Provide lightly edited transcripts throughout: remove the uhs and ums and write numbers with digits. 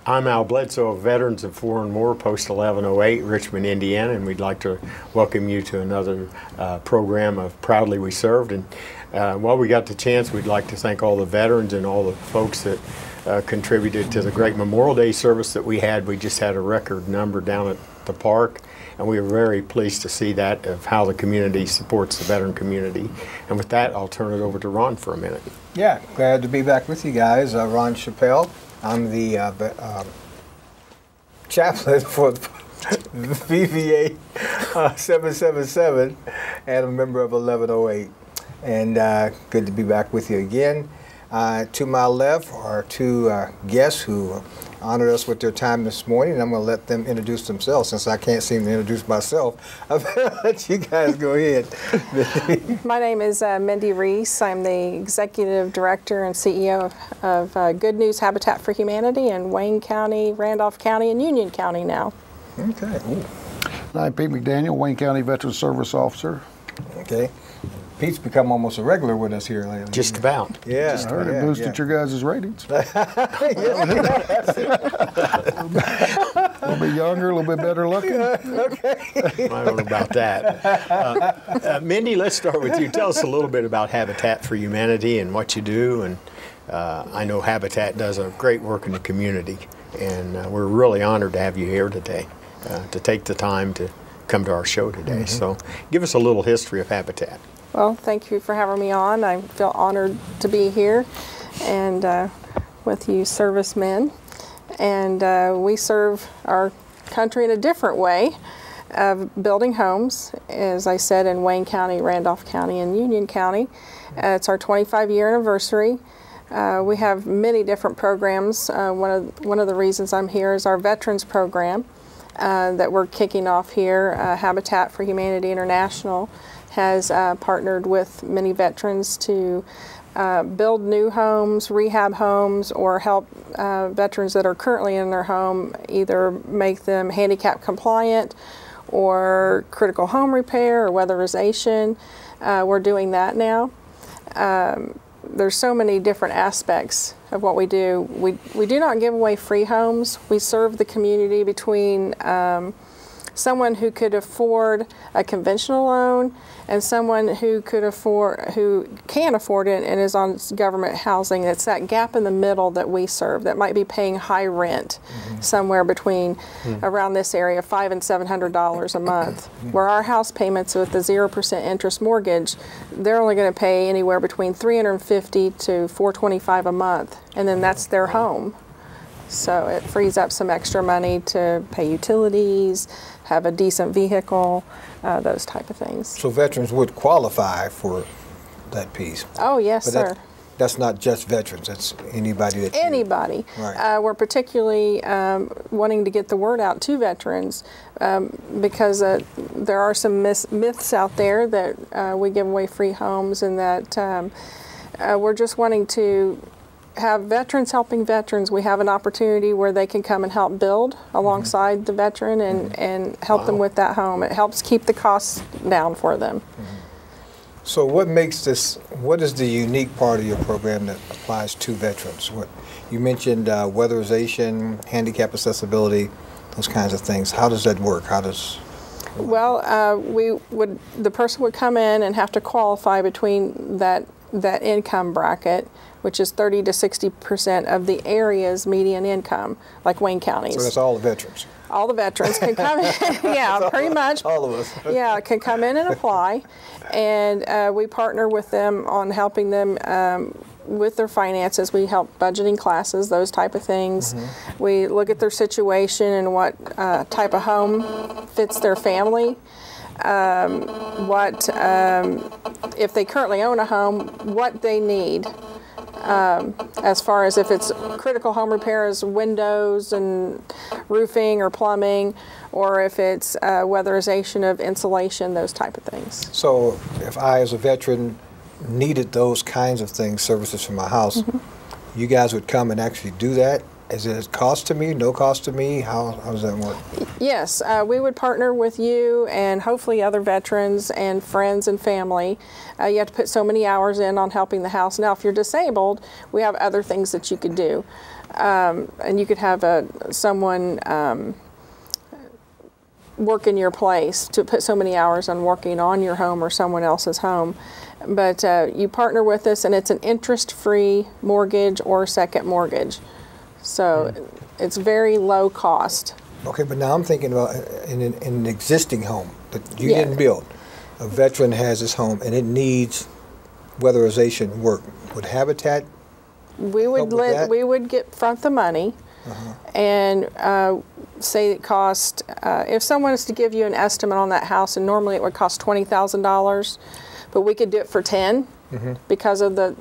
I'm Al Bledsoe of Veterans of Foreign War, Post 1108, Richmond, Indiana, and we'd like to welcome you to another program of Proudly We Served. And while we got the chance, we'd like to thank all the veterans and all the folks that contributed to the great Memorial Day service that we had. We just had a record number down at the park, and we were very pleased to see that, of how the community supports the veteran community. And with that, I'll turn it over to Ron for a minute. Yeah, glad to be back with you guys. Ron Chappell. I'm the chaplain for VVA 777 and a member of 1108. And good to be back with you again. To my left are two guests who honored us with their time this morning, and I'm going to let them introduce themselves since I can't seem to introduce myself. I'm going to let you guys go ahead. My name is Mindy Reese. I'm the Executive Director and CEO of Good News Habitat for Humanity in Wayne County, Randolph County, and Union County now. Okay. Ooh. I'm Pete McDaniel, Wayne County Veteran Service Officer. Okay. Pete's become almost a regular with us here lately. Just about. Yeah. I heard it boosted your guys' ratings. A little bit younger, a little bit better looking. Okay. I don't know about that. Mindy, let's start with you. Tell us a little bit about Habitat for Humanity and what you do. And I know Habitat does a great work in the community, and we're really honored to have you here today, to take the time to come to our show today. So give us a little history of Habitat. Well, thank you for having me on. I feel honored to be here and with you servicemen. And we serve our country in a different way of building homes, as I said, in Wayne County, Randolph County, and Union County. It's our 25-year anniversary. We have many different programs. One of the reasons I'm here is our Veterans Program that we're kicking off here. Habitat for Humanity International has partnered with many veterans to build new homes, rehab homes, or help veterans that are currently in their home either make them handicap compliant or critical home repair or weatherization. We're doing that now. There's so many different aspects of what we do. We do not give away free homes. We serve the community between someone who could afford a conventional loan and someone who can afford it and is on government housing. It's that gap in the middle that we serve, that might be paying high rent somewhere between around this area, $500 and $700 a month. Where our house payments with the 0% interest mortgage, they're only going to pay anywhere between $350 to $425 a month, and then that's their home. So it frees up some extra money to pay utilities, have a decent vehicle, those type of things. So veterans would qualify for that piece. Oh, yes, but sir. That's not just veterans, that's anybody that Anybody. Right. We're particularly wanting to get the word out to veterans because there are some myths out there that we give away free homes, and that we're just wanting to have veterans helping veterans. We have an opportunity where they can come and help build alongside the veteran and help them with that home. It helps keep the costs down for them. So what is the unique part of your program that applies to veterans? You mentioned weatherization, handicap accessibility, those kinds of things. How does that work? Well, the person would come in and have to qualify between that income bracket, which is 30 to 60% of the area's median income, like Wayne County's. So that's all the veterans. All the veterans can come in, yeah, pretty much. All of us. Yeah, can come in and apply, and we partner with them on helping them with their finances. We help budgeting classes, those type of things. We look at their situation and what type of home fits their family. If they currently own a home, what they need. As far as if it's critical home repairs, windows and roofing or plumbing, or if it's weatherization of insulation, those type of things. So if I, as a veteran, needed those kinds of things, services for my house, you guys would come and actually do that? Is it a cost to me, no cost to me? How does that work? Yes, we would partner with you and hopefully other veterans and friends and family. You have to put so many hours in on helping the house. Now, if you're disabled, we have other things that you could do. and you could have someone work in your place to put so many hours on working on your home or someone else's home. But you partner with us, and it's an interest-free mortgage or second mortgage. So it's very low cost. Okay, but now I'm thinking about in an existing home that you Yeah. didn't build. A veteran has his home and it needs weatherization work. Would Habitat We would help with that? we would get front the money, and say it cost. If someone is to give you an estimate on that house, and normally it would cost $20,000, but we could do it for 10 because of the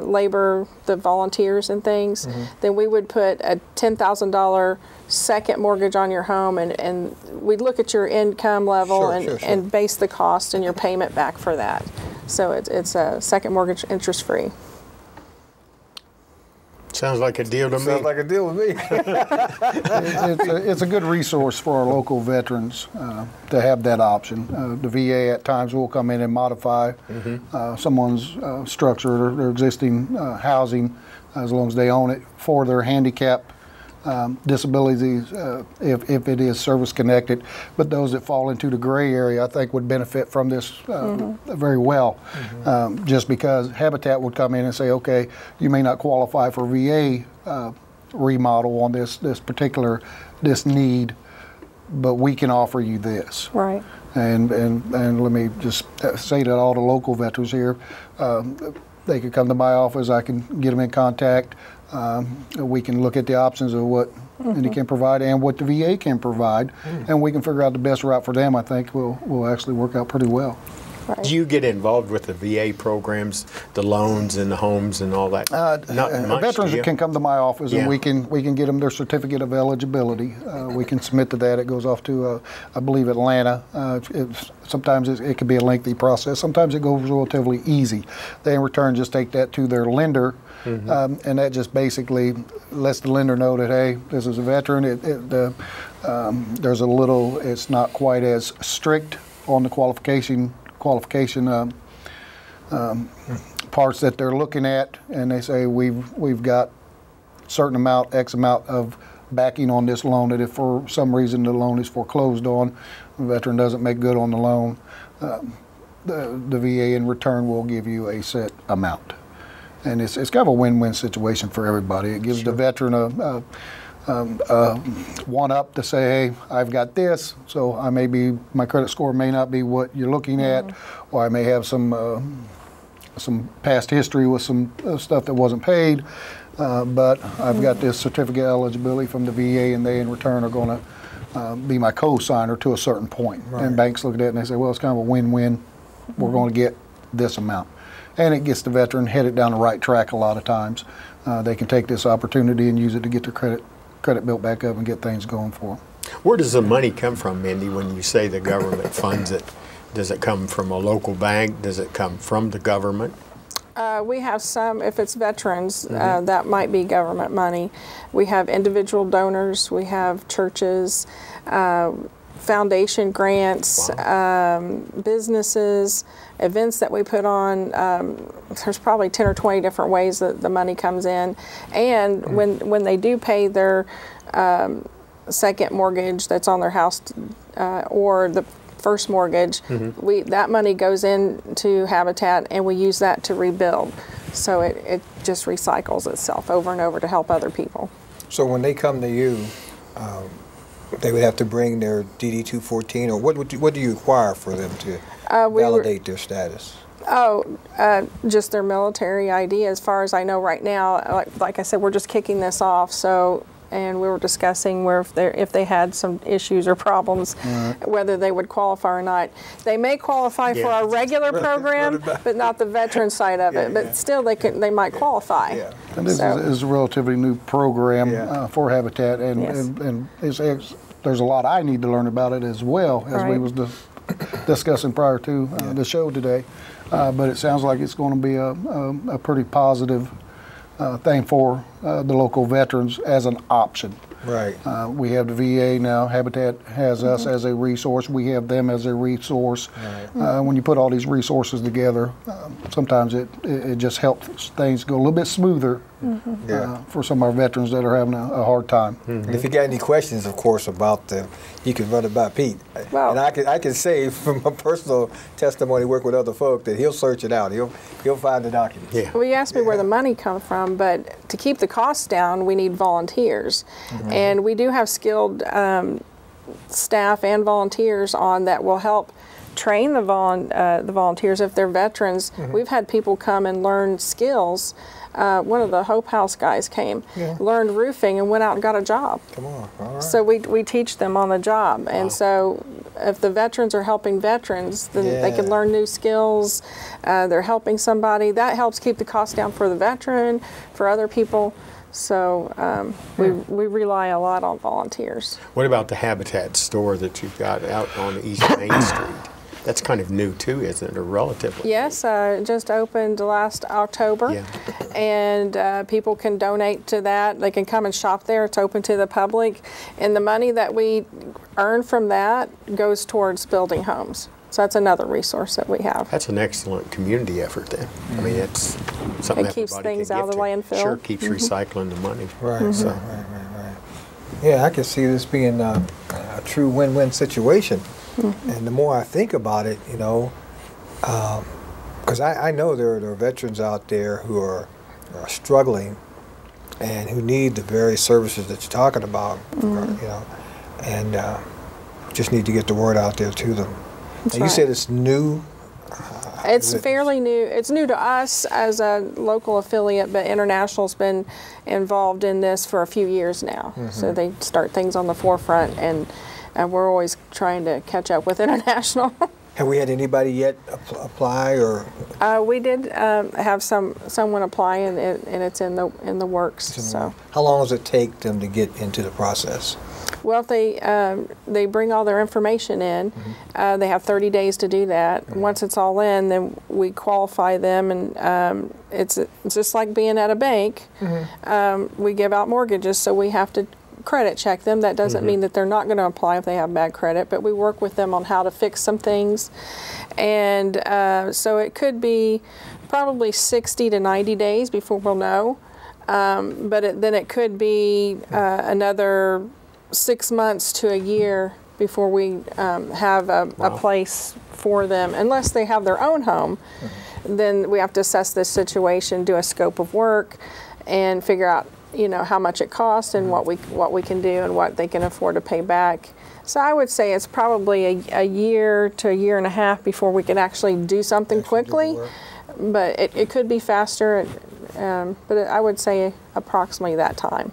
labor, the volunteers and things. Then we would put a $10,000 second mortgage on your home, and we'd look at your income level Sure, and base the cost and your payment back for that. So it's a second mortgage interest free. Sounds like a deal to me. Sounds like a deal with me. It's a good resource for our local veterans to have that option. The VA at times will come in and modify someone's structure or their existing housing, as long as they own it, for their handicap disabilities, if it is service connected. But those that fall into the gray area, I think, would benefit from this very well, just because Habitat would come in and say, okay, you may not qualify for VA remodel on this particular need, but we can offer you this. Right. And let me just say to all the local veterans here, they could come to my office. I can get them in contact. We can look at the options of what Indy can provide and what the VA can provide, and we can figure out the best route for them. I think will actually work out pretty well. Right. Do you get involved with the VA programs, the loans and the homes and all that? Not much, Veterans do you? can come to my office, Yeah. and we can get them their certificate of eligibility. We can submit to that. It goes off to I believe Atlanta. Sometimes it can be a lengthy process. Sometimes it goes relatively easy. They in return just take that to their lender, and that just basically lets the lender know that, hey, this is a veteran. There's a little. It's not quite as strict on the qualification parts that they're looking at, and they say we've got certain amount, X amount of backing on this loan, that if for some reason the loan is foreclosed on, the veteran doesn't make good on the loan, the VA in return will give you a set amount. And it's kind of a win-win situation for everybody. It gives the veteran a one-up to say, hey, I've got this, so my credit score may not be what you're looking at, or I may have some past history with some stuff that wasn't paid, but I've got this certificate of eligibility from the VA, and they in return are going to be my co-signer to a certain point. Right. And banks look at it and they say, well, it's kind of a win-win. We're going to get this amount. And it gets the veteran headed down the right track a lot of times. They can take this opportunity and use it to get their credit built back up and get things going for them. Where does the money come from, Mindy, when you say the government funds it? Does it come from a local bank? Does it come from the government? We have some, if it's veterans, that might be government money. We have individual donors, we have churches, foundation grants, businesses, events that we put on. There's probably 10 or 20 different ways that the money comes in. And when they do pay their second mortgage that's on their house, or the first mortgage, that money goes into Habitat, and we use that to rebuild. So it just recycles itself over and over to help other people. So when they come to you, they would have to bring their DD-214, or what do you require for them to validate their status? Just their military ID, as far as I know right now. Like I said, we're just kicking this off, and we were discussing if they had some issues or problems, whether they would qualify or not. They may qualify for our regular program, but not the veteran side of it. But still, they might qualify. Yeah. And this is a relatively new program for Habitat, and there's a lot I need to learn about it as well, as we was discussing prior to the show today. But it sounds like it's going to be a pretty positive thing for the local veterans as an option. Right. We have the VA now. Habitat has us as a resource. We have them as a resource. Right. When you put all these resources together, sometimes it just helps things go a little bit smoother for some of our veterans that are having a hard time. And if you got any questions, of course, about them, you can run it by Pete. Well, and I can say from my personal testimony, work with other folk, that he'll search it out. He'll find the documents. Yeah. Well, you asked me where the money comes from, but to keep the costs down, we need volunteers. And we do have skilled staff and volunteers on that will help train the volunteers if they're veterans. We've had people come and learn skills. One of the Hope House guys came, learned roofing, and went out and got a job. Come on, all right. So we teach them on the job. And so if the veterans are helping veterans, then they can learn new skills. They're helping somebody. That helps keep the cost down for the veteran, for other people. So we rely a lot on volunteers. What about the Habitat store that you've got out on East Main Street? That's kind of new too, isn't it, or relatively? Yes, just opened last October, and people can donate to that. They can come and shop there. It's open to the public, and the money that we earn from that goes towards building homes. So that's another resource that we have. That's an excellent community effort then. I mean, it's something that keeps everybody things can out of give the to. landfill. Sure, keeps recycling the money. Right, so. right. Yeah, I can see this being a true win-win situation. And the more I think about it, you know, because I know there are veterans out there who are struggling and who need the very services that you're talking about, you know, and just need to get the word out there to them. And you said it's new? It's fairly new. It's new to us as a local affiliate, but International's been involved in this for a few years now. So they start things on the forefront, and we're always trying to catch up with International. Have we had anybody yet apply, or? We did have someone apply, and it's in the works. So how long does it take them to get into the process? Well, if they bring all their information in, they have 30 days to do that. Once it's all in, then we qualify them, and it's just like being at a bank. We give out mortgages, so we have to credit check them. That doesn't mean that they're not going to apply if they have bad credit, but we work with them on how to fix some things. And so it could be probably 60 to 90 days before we'll know. But then it could be another 6 months to a year before we have a place for them. Unless they have their own home, then we have to assess this situation, do a scope of work, and figure out, you know, how much it costs and what we can do and what they can afford to pay back. So I would say it's probably a year to a year and a half before we can actually do something quickly. But it could be faster. But I would say approximately that timeline.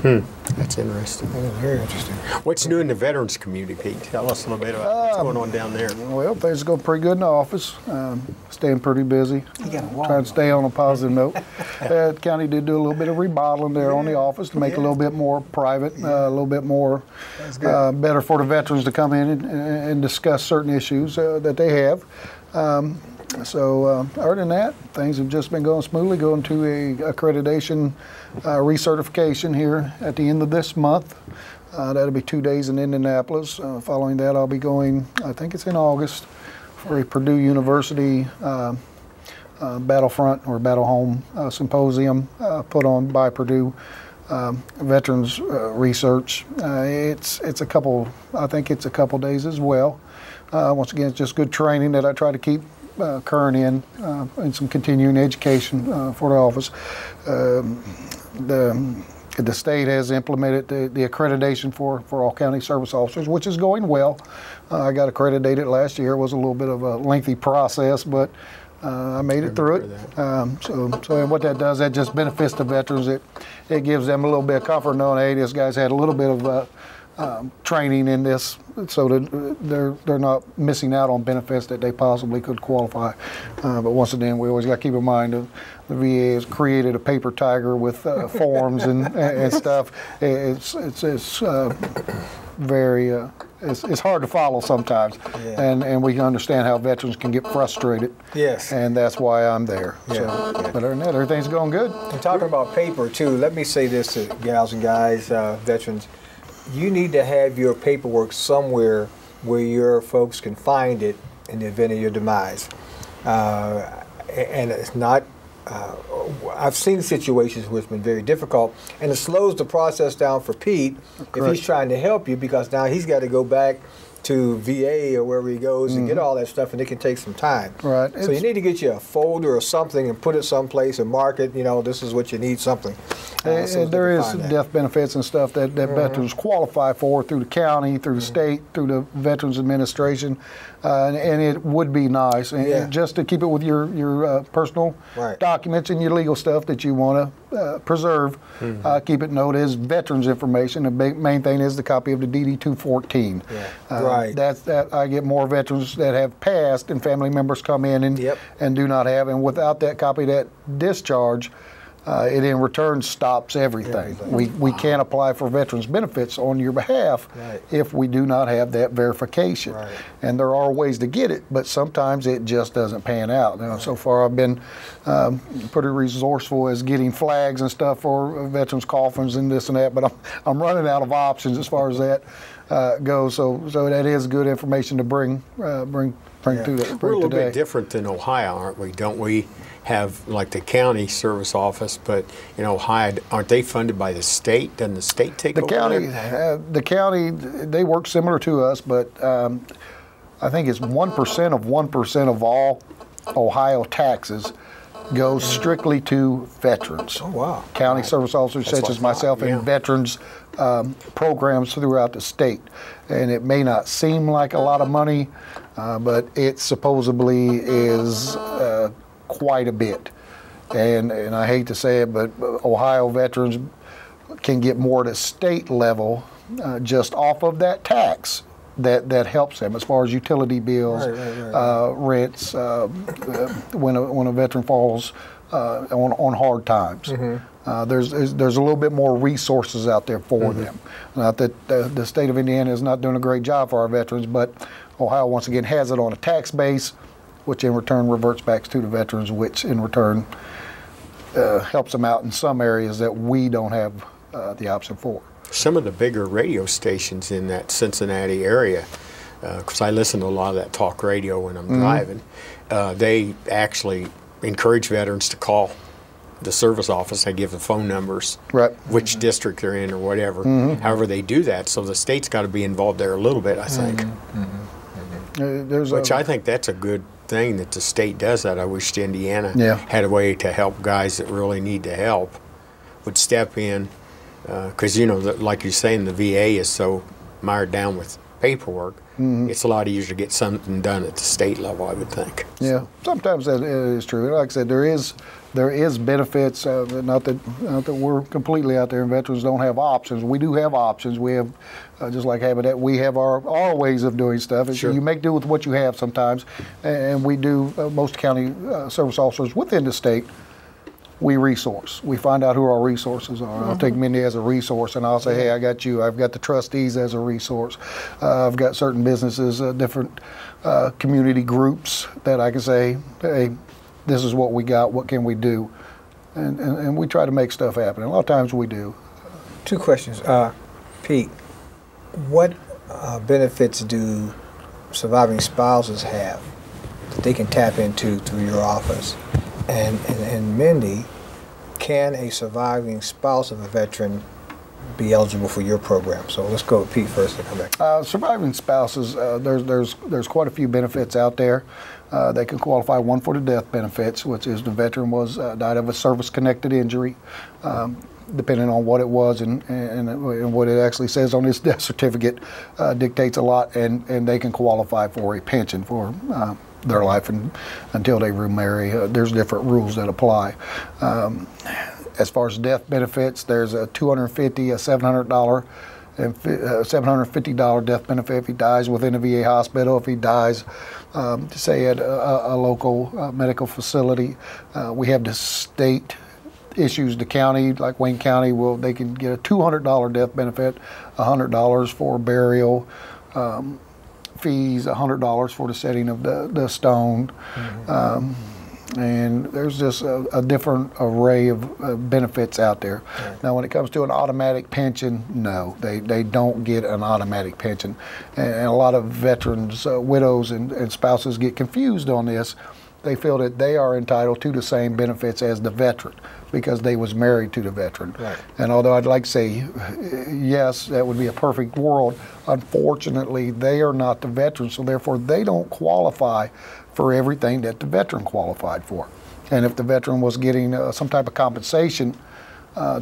That's interesting. Very interesting. What's new in the veterans community, Pete? Tell us a little bit about what's going on down there. Well, things are going pretty good in the office. Staying pretty busy. Trying to stay on a positive note. The county did do a little bit of remodeling there on the office to make it a little bit more private, a little bit more better for the veterans to come in and discuss certain issues that they have. So other than that, things have just been going smoothly. Going to a accreditation recertification here at the end of this month. That'll be 2 days in Indianapolis. Following that, I'll be going, I think it's in August, for a Purdue University Battlefront or Battle Home Symposium put on by Purdue Veterans Research. It's a couple, I think it's a couple days as well. Once again, it's just good training that I try to keep current in and some continuing education for the office. The state has implemented the accreditation for all county service officers, which is going well. I got accredited last year. It was a little bit of a lengthy process, but I made it through it. So what that does, that just benefits the veterans. It gives them a little bit of comfort knowing, hey, this guy's had a little bit of training in this, so that they're not missing out on benefits that they possibly could qualify. But once again, we always got to keep in mind the VA has created a paper tiger with forms and stuff. It's very it's hard to follow sometimes, and we can understand how veterans can get frustrated. Yes, and that's why I'm there. Yeah. But other than that, everything's going good. And talking about paper too, let me say this to gals and guys, veterans. You need to have your paperwork somewhere where your folks can find it in the event of your demise. And it's not I've seen situations where it's been very difficult, and it slows the process down for Pete if he's trying to help you, because now he's got to go back to VA or wherever he goes and get all that stuff, and it can take some time. Right. So you need to get you a folder or something and put it someplace and mark it. This is what you need, something. And there is death benefits and stuff that veterans qualify for through the county, through the state, through the Veterans Administration, and it would be nice, and just to keep it with your personal documents and your legal stuff that you want to preserve. Keep it noted as veterans information. The main thing is the copy of the DD 214. That I get more veterans that have passed and family members come in and do not have, and without that copy of that discharge, it in return stops everything. We can't apply for veterans benefits on your behalf if we do not have that verification. And there are ways to get it, but sometimes it just doesn't pan out. Now, so far I've been pretty resourceful as getting flags and stuff for veterans coffins and this and that, but I'm running out of options as far as that goes. So that is good information to bring to the. We're a little bit different than Ohio, aren't we? Don't we have like the county service office, but in Ohio, aren't they funded by the state? Doesn't the state take over? The county, they work similar to us, but I think it's 1% of 1% of all Ohio taxes goes strictly to veterans. Oh, wow. County service officers such as myself and veterans programs throughout the state. And it may not seem like a lot of money, but it supposedly is quite a bit. And I hate to say it, but Ohio veterans can get more at a state level just off of that tax. That helps them as far as utility bills, rents, when a veteran falls on hard times. There's a little bit more resources out there for them. Not that the state of Indiana is not doing a great job for our veterans, but Ohio once again has it on a tax base, which in return reverts back to the veterans, which in return helps them out in some areas that we don't have the option for. Some of the bigger radio stations in that Cincinnati area, because I listen to a lot of that talk radio when I'm driving, they actually encourage veterans to call the service office. They give the phone numbers, which district they're in or whatever. However they do that, so the state's got to be involved there a little bit, I think. Which I think that's a good thing that the state does that. I wish Indiana had a way to help guys that really need the help, would step in, because like you're saying, the VA is so mired down with paperwork. It's a lot easier to get something done at the state level, I would think. Yeah, sometimes that is true. Like I said, there is benefits. Not that we're completely out there and veterans don't have options. We do have options. We have, just like Habitat, we have our ways of doing stuff. So you make do with what you have sometimes. And we do, most county service officers within the state, we resource. We find out who our resources are. I'll take Mindy as a resource, and I'll say, hey, I got you. I've got the trustees as a resource. I've got certain businesses, different community groups that I can say, hey, this is what we got. What can we do? And we try to make stuff happen. And a lot of times we do. Two questions. Pete, what benefits do surviving spouses have that they can tap into through your office? And Mindy, can a surviving spouse of a veteran be eligible for your program? So let's go with Pete first and come back. Surviving spouses, there's quite a few benefits out there. They can qualify, one for the death benefits, which is the veteran died of a service-connected injury, depending on what it was and what it actually says on his death certificate dictates a lot, and they can qualify for a pension for their life until they remarry. There's different rules that apply. As far as death benefits, there's a $250, a $700, and $750 death benefit if he dies within a VA hospital. If he dies, say at a local medical facility, we have the state issues the county, like Wayne County, they can get a $200 death benefit, $100 for burial. Fees, $100 for the setting of the stone, and there's just a different array of benefits out there. Now, when it comes to an automatic pension, no, they don't get an automatic pension, and a lot of veterans, widows, and spouses get confused on this they feel that they are entitled to the same benefits as the veteran because they was married to the veteran. Right. And although I'd like to say, yes, that would be a perfect world, unfortunately, they are not the veteran, so therefore they don't qualify for everything that the veteran qualified for. And if the veteran was getting some type of compensation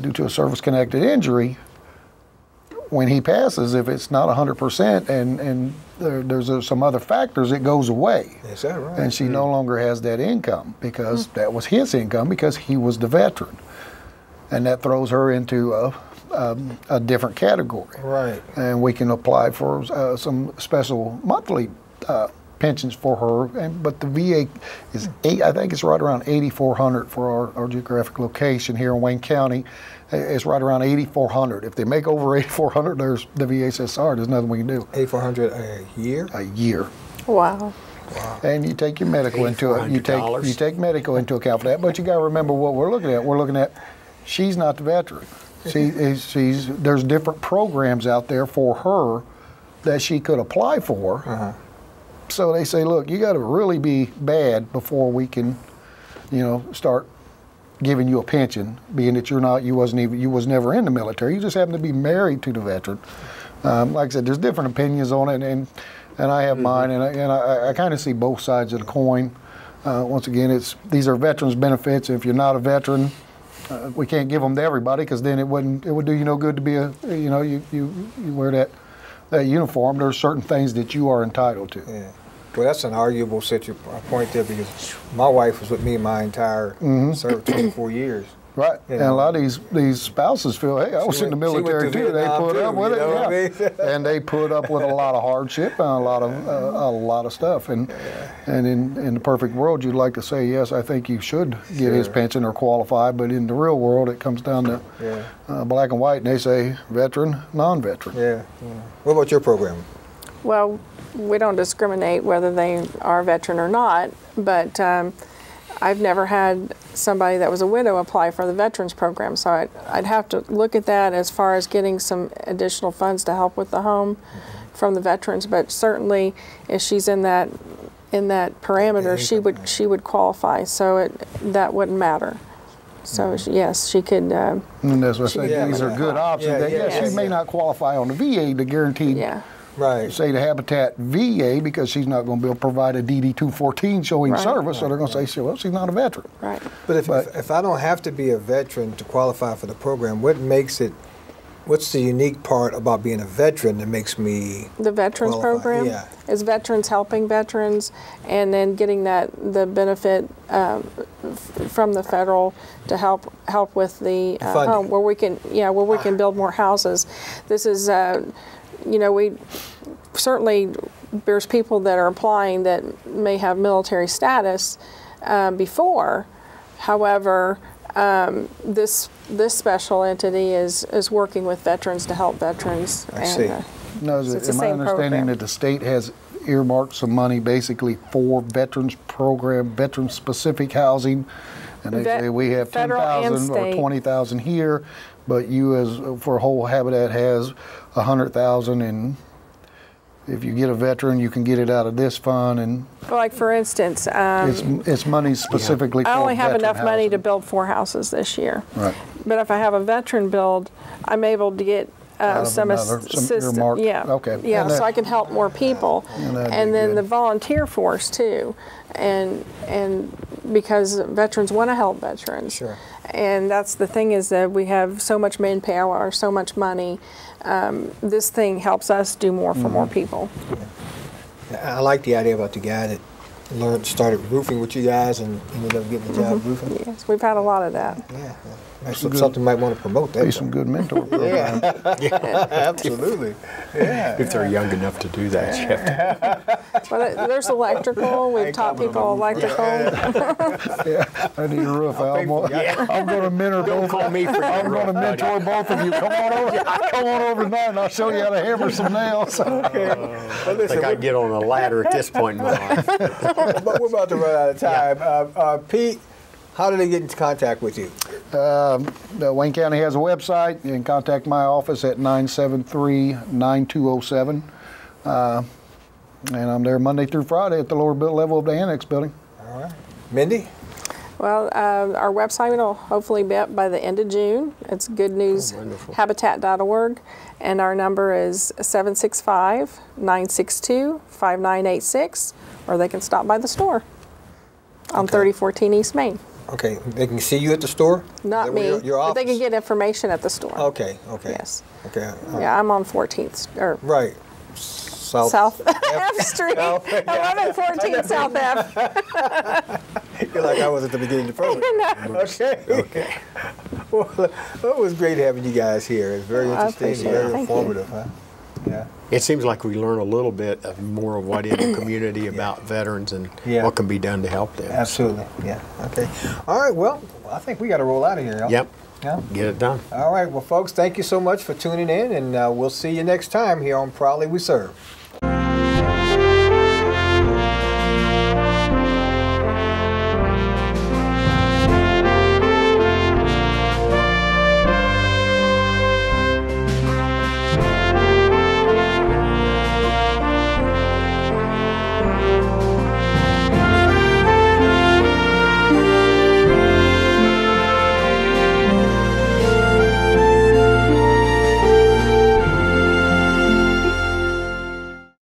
due to a service-connected injury, when he passes, if it's not 100% and there's some other factors, it goes away. Is that right? And she no longer has that income because that was his income because he was the veteran. And that throws her into a different category. Right. And we can apply for some special monthly pensions for her, but the VA is I think it's right around 8,400 for our geographic location here in Wayne County. It's right around 8,400. If they make over 8,400, the VA says, sorry, there's nothing we can do. 8,400 a year? A year. Wow. And you take your medical into it. You take medical into account for that. But you got to remember what we're looking at. We're looking at she's not the veteran. There's different programs out there for her that she could apply for. So they say, look, you got to really be bad before we can, start giving you a pension, being that you was never in the military. You just happen to be married to the veteran. Like I said, there's different opinions on it, and I have mine, and I kind of see both sides of the coin. Once again, these are veterans benefits. If you're not a veteran, we can't give them to everybody because then it would do you no good to be you wear that uniform. There's certain things that you are entitled to. Yeah. Well, that's an arguable point there because my wife was with me my entire served 24 years. Right. And a lot of these spouses feel, hey, I was in the military too. They put up with it. Yeah. And they put up with a lot of hardship and a lot of stuff. And in the perfect world, you'd like to say, yes, I think you should get his pension or qualify. But in the real world, it comes down to black and white, and they say veteran, non-veteran. Yeah. What about your program? Well, we don't discriminate whether they are a veteran or not, but I've never had somebody that was a widow apply for the veterans program, so I'd have to look at that as far as getting some additional funds to help with the home from the veterans. But certainly, if she's in that parameter, she would qualify. So that wouldn't matter. So yes, she could. And that's what I say. These are good options. She may not qualify on the VA, the guaranteed. Yeah. Right. Say the Habitat VA because she's not going to be able to provide a DD-214 showing service, so they're going to say, well, she's not a veteran. Right. But if I don't have to be a veteran to qualify for the program, what's the unique part about being a veteran that makes me the veterans qualify? program is veterans helping veterans, and then getting the benefit from the federal to help with the home where we can build more houses. This is. We certainly, there's people that are applying that may have military status before. However, this special entity is working with veterans to help veterans. I see. No, it's am I understanding program. that the state has earmarked some money basically for veterans program, veteran-specific housing? And they say we have 10,000 or 20,000 here, but you for whole Habitat has 100,000, and if you get a veteran, you can get it out of this fund. And like for instance, it's money specifically. I only have enough money to housing. build 4 houses this year. Right. But if I have a veteran build, I'm able to get some assistance. Yeah. Okay. Yeah. So I can help more people, and then the volunteer force too, and because veterans want to help veterans. Sure. And that's the thing, is that we have so much manpower, so much money. This thing helps us do more for more people. I like the idea about the guy that started roofing with you guys and ended up getting a job roofing. Yes, we've had a lot of that. Yeah. That's something you might want to promote. That Be some good mentor programs. Yeah, absolutely. Yeah. If they're young enough to do that, you have to. Well, there's electrical. We've taught people electrical. Yeah, I need a roof. I'm going to mentor both. Call me for I'm going to mentor both of you. Come on over tonight, and I'll show you how to hammer some nails. Okay. Well, I think I get on a ladder at this point in my life. But we're about to run out of time. Pete, how do they get into contact with you? Wayne County has a website. You can contact my office at 973-9207. And I'm there Monday through Friday at the lower level of the annex building. All right. Mindy? Well, our website will hopefully be up by the end of June. It's goodnewshabitat.org, and our number is 765-962-5986, or they can stop by the store on 3014 East Main. Okay, they can see you at the store? Not me, but they can get information at the store. Okay, okay. Yes. Okay. Yeah, I'm on 14th, or Right. South F Street, 1114 South F. You're like I was at the beginning of the program. Okay. Okay. Well, it was great having you guys here. It's very interesting, very informative. Huh? Yeah. It seems like we learn a little bit of more of what in the community about veterans and what can be done to help them. Absolutely. Yeah. Okay. All right. Well, I think we got to roll out of here. Huh? Yep. Yeah. Get it done. All right. Well, folks, thank you so much for tuning in, and we'll see you next time here on Proudly We Serve.